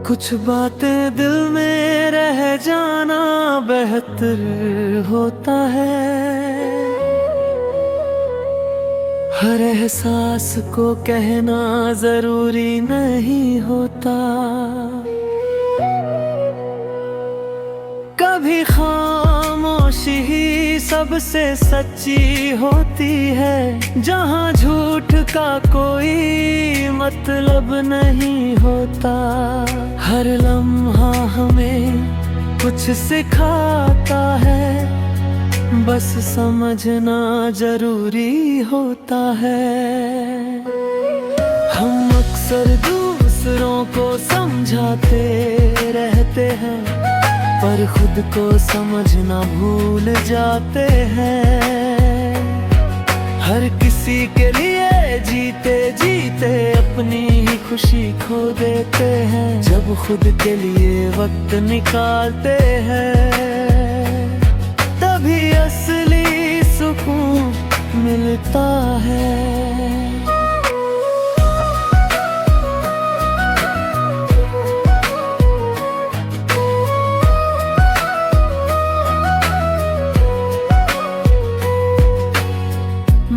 कुछ बातें दिल में रह जाना बेहतर होता है। हर एहसास को कहना जरूरी नहीं होता। कभी खामोशी ही सबसे सच्ची होती है, जहाँ झूठ का कोई मतलब नहीं होता। हर लम्हा हमें कुछ सिखाता है, बस समझना जरूरी होता है। हम अक्सर दूसरों को समझाते रहते हैं, पर खुद को समझना भूल जाते हैं। हर किसी के लिए जीते जीते अपनी ही खुशी खो देते हैं। जब खुद के लिए वक्त निकालते हैं, तभी असली सुकून मिलता है।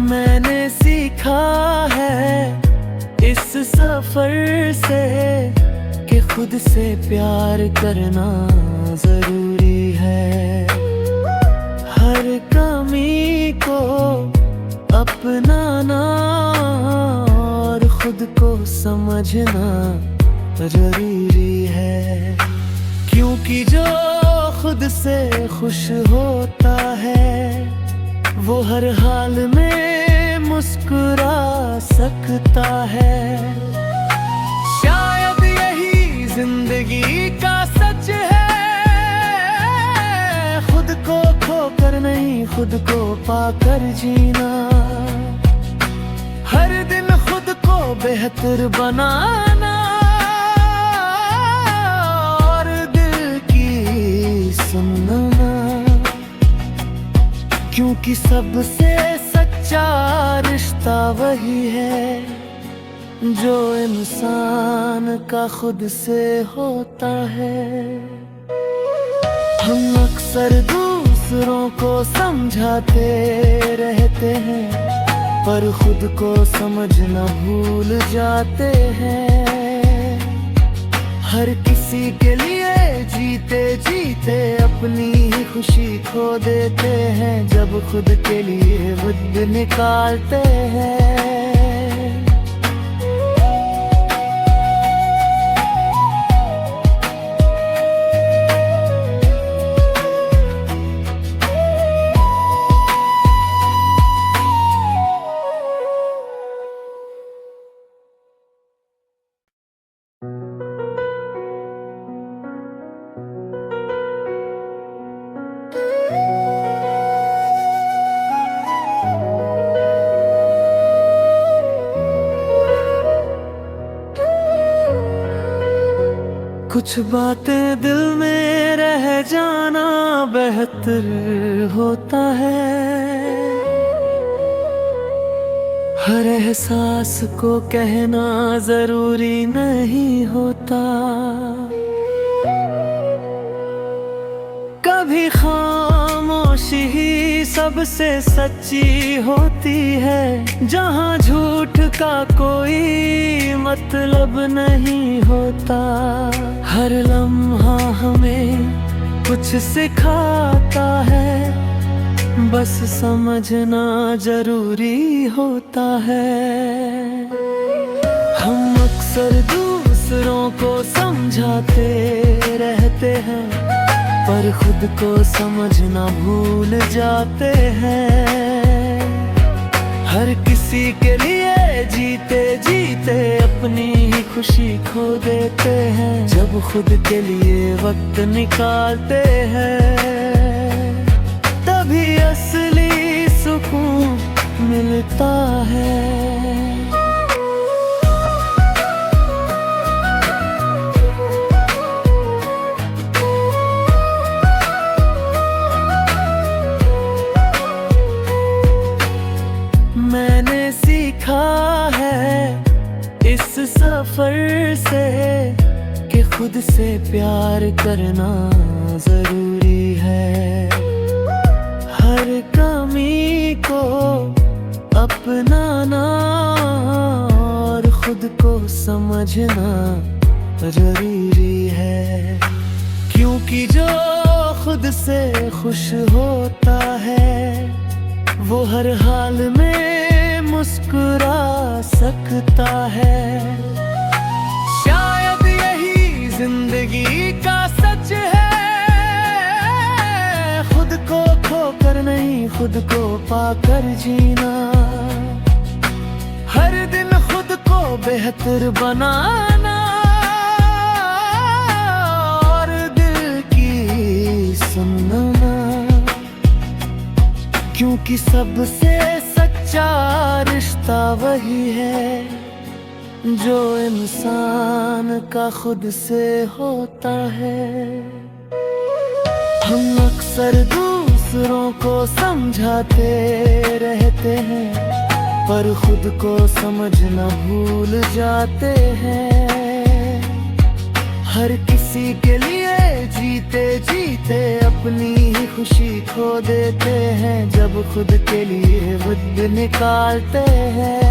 मैंने सीखा है इस सफर से कि खुद से प्यार करना जरूरी है। हर कमी को अपनाना और खुद को समझना जरूरी है, क्योंकि जो खुद से खुश होता है वो हर हाल में मुस्कुरा सकता है। शायद यही जिंदगी का सच है, खुद को खोकर नहीं खुद को पाकर जीना। हर दिन खुद को बेहतर बनाना और दिल की सुनना, क्योंकि सबसे सच्चा रिश्ता वही है जो इंसान का खुद से होता है। हम अक्सर दूसरों को समझाते रहते हैं, पर खुद को समझना भूल जाते हैं। हर किसी के लिए जीते जीते अपनी ही खुशी खो देते हैं। जब खुद के लिए वक्त निकालते हैं, कुछ बातें दिल में रह जाना बेहतर होता है। हर एहसास को कहना जरूरी नहीं होता। कभी खामोशी ही सबसे सच्ची होती है, जहाँ झूठ का कोई मतलब नहीं होता। हर लम्हा हमें कुछ सिखाता है, बस समझना जरूरी होता है। हम अक्सर दूसरों को समझाते रहते हैं, पर खुद को समझना भूल जाते हैं। हर किसी के लिए जीते जीते अपनी ही खुशी खो देते हैं। जब खुद के लिए वक्त निकालते हैं, तभी असली सुकून मिलता है। मैंने सीखा है इस सफर से कि खुद से प्यार करना जरूरी है। हर कमी को अपनाना और खुद को समझना जरूरी है। क्योंकि जो खुद से खुश होता है वो हर हाल में मुस्कुरा सकता है। शायद यही जिंदगी का सच है, खुद को खोकर नहीं खुद को पाकर जीना। हर दिन खुद को बेहतर बनाना और दिल की सुनना। क्योंकि सबसे सच्चा रिश्ता वही है जो इंसान का खुद से होता है। हम अक्सर दूसरों को समझाते रहते हैं पर खुद को समझना भूल जाते हैं। हर किसी के लिए जीते जीते अपनी ही खुशी खो देते हैं जब खुद के लिए वक्त निकालते हैं।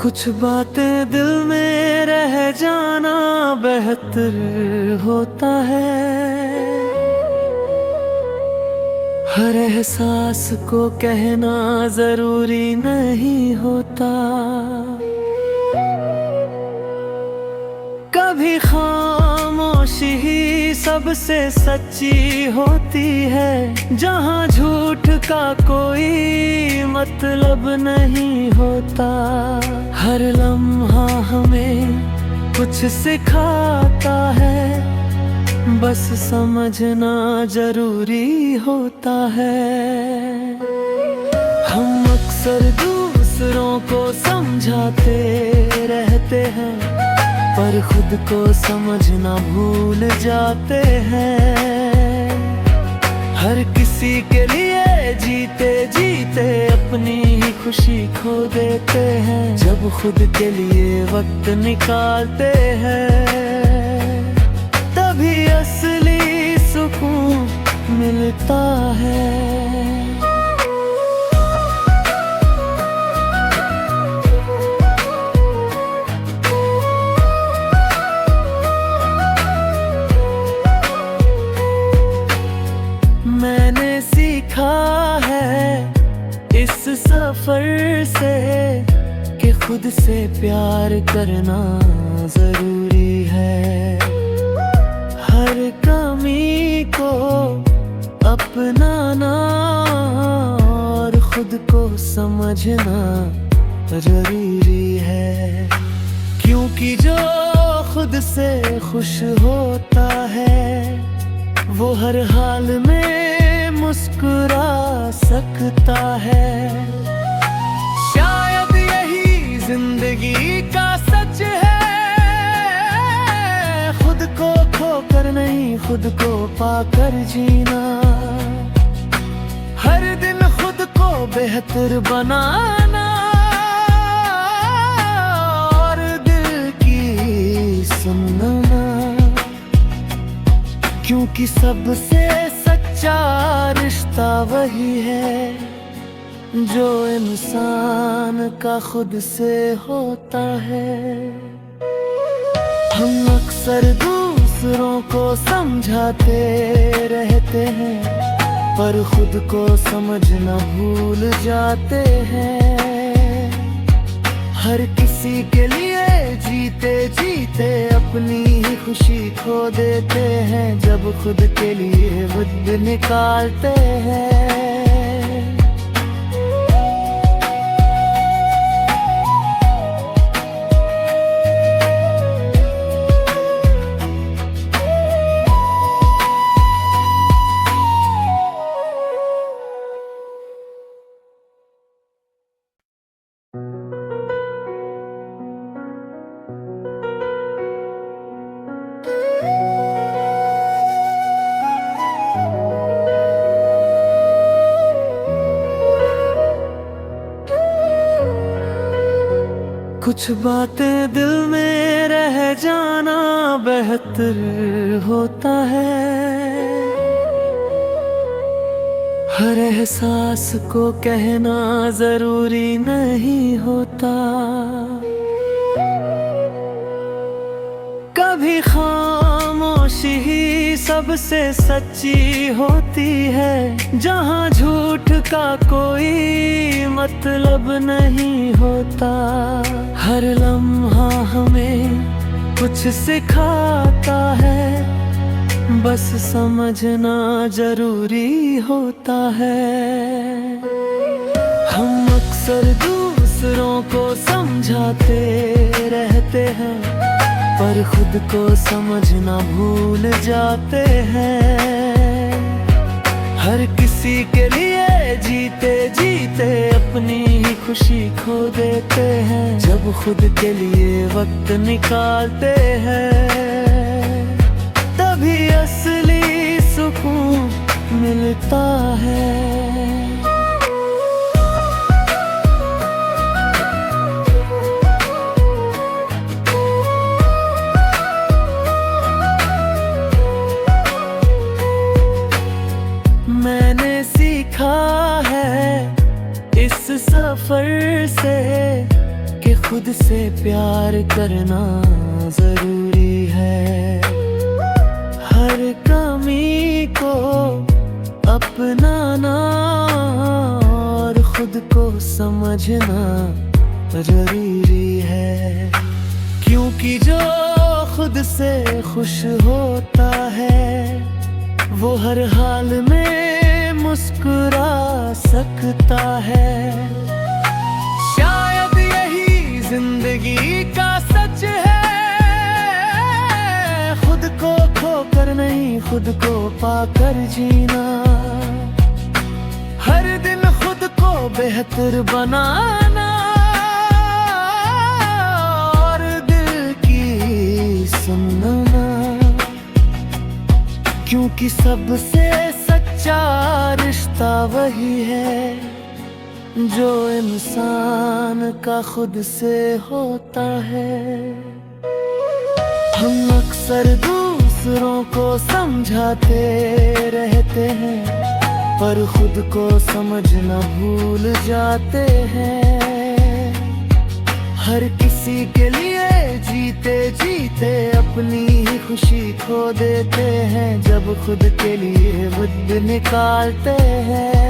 कुछ बातें दिल में रह जाना बेहतर होता है। हर एहसास को कहना जरूरी नहीं होता। कभी खामोशी ही सबसे सच्ची होती है, जहाँ झूठ का कोई मतलब नहीं होता। हर लम्हा हमें कुछ सिखाता है, बस समझना जरूरी होता है। हम अक्सर दूसरों को समझाते रहते हैं पर खुद को समझना भूल जाते हैं। हर किसी के लिए जीते जीते अपनी ही खुशी खो देते हैं जब खुद के लिए वक्त निकालते हैं। तभी असली सुकून मिलता है। मैंने सीखा है इस सफर से कि खुद से प्यार करना जरूरी है। हर कमी को अपनाना और खुद को समझना जरूरी है। क्योंकि जो खुद से खुश होता है वो हर हाल में मुस्कुरा सकता है। शायद यही जिंदगी का सच है, खुद को खोकर नहीं खुद को पाकर जीना। हर दिन खुद को बेहतर बनाना और दिल की सुनना। क्योंकि सबसे सच्चा रिश्ता वही है जो इंसान का खुद से होता है। हम अक्सर दूसरों को समझाते रहते हैं पर खुद को समझना भूल जाते हैं। हर किसी के लिए जीते जीते अपनी ही खुशी खो देते हैं जब खुद के लिए वक्त निकालते हैं। कुछ बातें दिल में रह जाना बेहतर होता है। हर एहसास को कहना जरूरी नहीं होता। कभी खामोशी ही सबसे सच्ची होती है, जहाँ झूठ का कोई मतलब नहीं होता। हर लम्हा हमें कुछ सिखाता है, बस समझना जरूरी होता है। हम अक्सर दूसरों को समझाते रहते हैं, पर खुद को समझना भूल जाते हैं। हर किसी के लिए जीते जीते अपनी ही खुशी खो देते हैं। जब खुद के लिए वक्त निकालते हैं, तभी असली सुकून मिलता है। मैंने सीखा है इस सफर से कि खुद से प्यार करना जरूरी है। हर कमी को अपनाना और खुद को समझना जरूरी है। क्योंकि जो खुद से खुश होता है, वो हर हाल में मुस्कुरा सकता है। शायद यही जिंदगी का सच है, खुद को खोकर नहीं खुद को पाकर जीना। हर दिन खुद को बेहतर बनाना और दिल की सुनना। क्योंकि सबसे सच्चा रिश्ता वही है, जो इंसान का खुद से होता है। हम अक्सर दूसरों को समझाते रहते हैं, पर खुद को समझना भूल जाते हैं। हर किसी के लिए जीते जीते अपनी ही खुशी खो देते हैं। जब खुद के लिए वक्त निकालते हैं,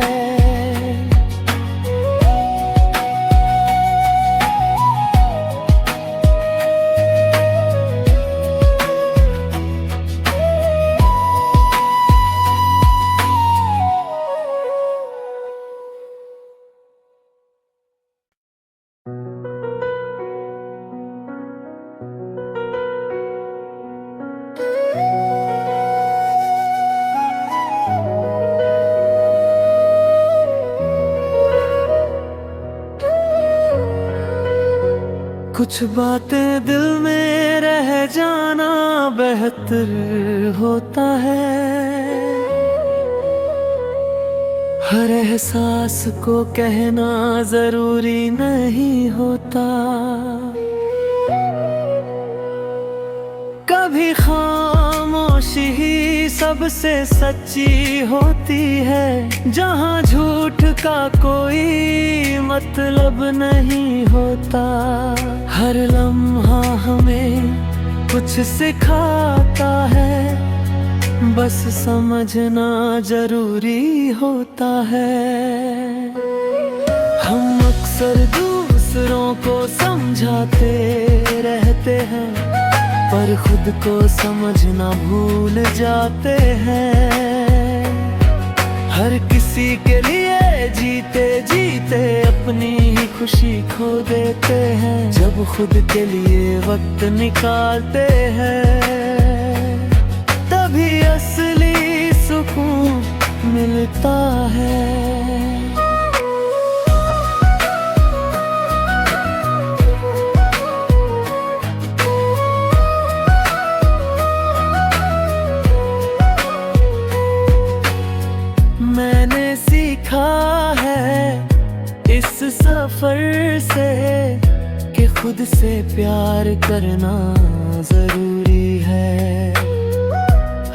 कुछ बातें दिल में रह जाना बेहतर होता है। हर एहसास को कहना जरूरी नहीं होता। कभी खामोशी ही सबसे सच्ची होती है, जहाँ झूठ का कोई मतलब नहीं होता। हर लम्हा हमें कुछ सिखाता है, बस समझना जरूरी होता है। हम अक्सर दूसरों को समझाते रहते हैं, पर खुद को समझना भूल जाते हैं। हर किसी के लिए जीते जीते अपनी ही खुशी खो देते हैं। जब खुद के लिए वक्त निकालते हैं, तभी असली सुकून मिलता है। मैंने सीखा है इस सफर से कि खुद से प्यार करना जरूरी है।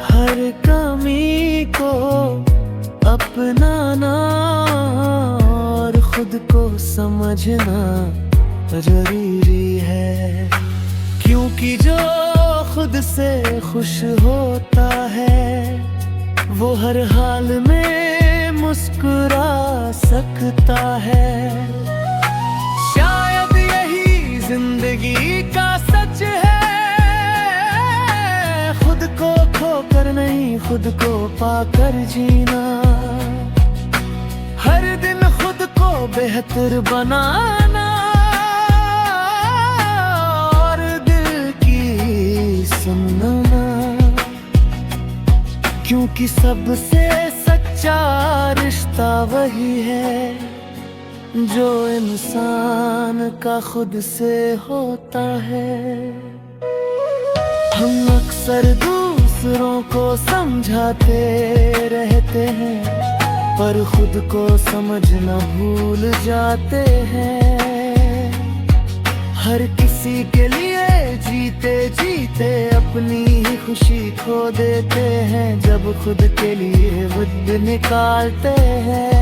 हर कमी को अपनाना और खुद को समझना जरूरी है। क्योंकि जो खुद से खुश होता है वो हर हाल में मुस्कुरा सकता है। शायद यही जिंदगी का सच है, खुद को खोकर नहीं खुद को पाकर जीना। हर दिन खुद को बेहतर बनाना और दिल की सुनना। क्योंकि सबसे सच्चा रिश्ता वही है जो इंसान का खुद से होता है। हम अक्सर दूसरों को समझाते रहते हैं पर खुद को समझना भूल जाते हैं। हर किसी के लिए जीते जीते अपनी ही खुशी खो देते हैं जब खुद के लिए वक्त निकालते हैं।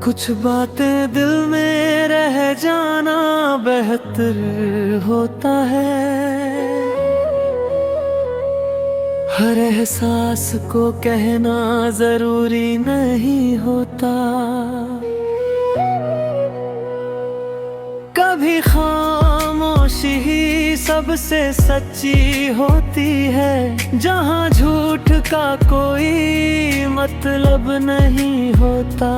कुछ बातें दिल में रह जाना बेहतर होता है। हर एहसास को कहना जरूरी नहीं होता। कभी खामोशी ही सबसे सच्ची होती है, जहाँ झूठ का कोई मतलब नहीं होता।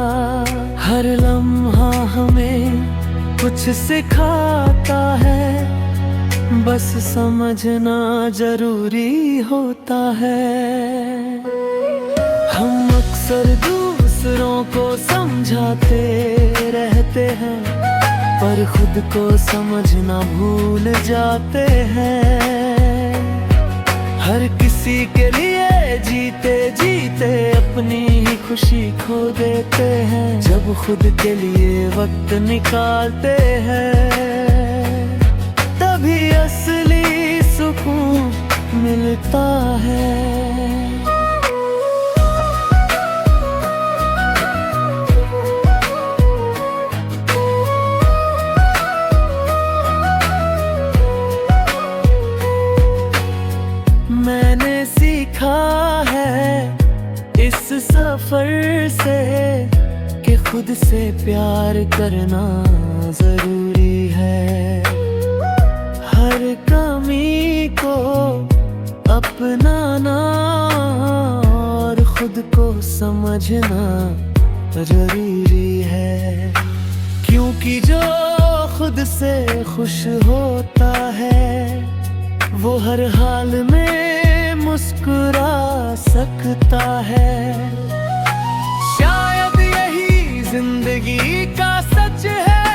हर लम्हा हमें कुछ सिखाता है, बस समझना जरूरी होता है। हम अक्सर दूसरों को समझाते रहते हैं पर खुद को समझना भूल जाते हैं। हर किसी के लिए जीते जीते अपनी ही खुशी खो देते हैं जब खुद के लिए वक्त निकालते हैं। तभी असली सुकून मिलता है। मैंने सीखा है इस सफर से कि खुद से प्यार करना जरूरी है। हर कमी को अपनाना और खुद को समझना जरूरी है। क्योंकि जो खुद से खुश होता है वो हर हाल में मुस्कुरा सकता है। शायद यही जिंदगी का सच है,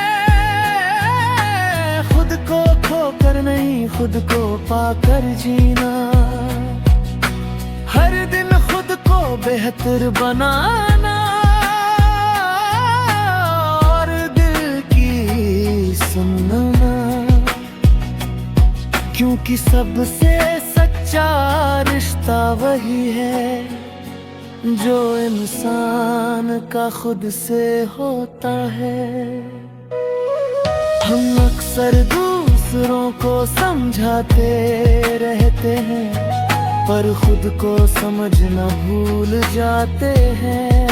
खुद को खोकर नहीं खुद को पाकर जीना। हर दिन खुद को बेहतर बनाना और दिल की सुनना। क्योंकि सबसे सच्चा रिश्ता वही है जो इंसान का खुद से होता है। हम अक्सर दूसरों को समझाते रहते हैं पर खुद को समझना भूल जाते हैं।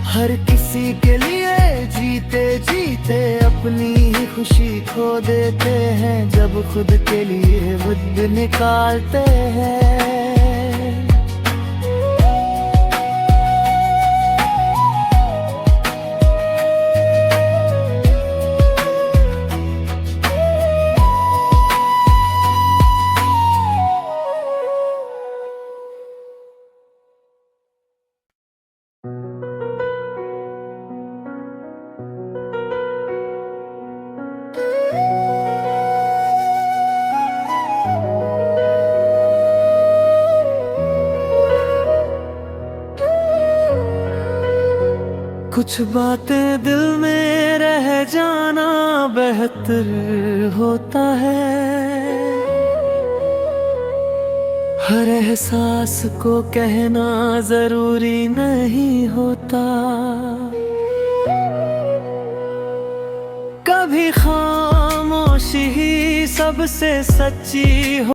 हर किसी के लिए जीते जीते अपनी ही खुशी खो देते हैं जब खुद के लिए वक्त निकालते हैं। कुछ बातें दिल में रह जाना बेहतर होता है, हर एहसास को कहना जरूरी नहीं होता। कभी खामोशी ही सबसे सच्ची हो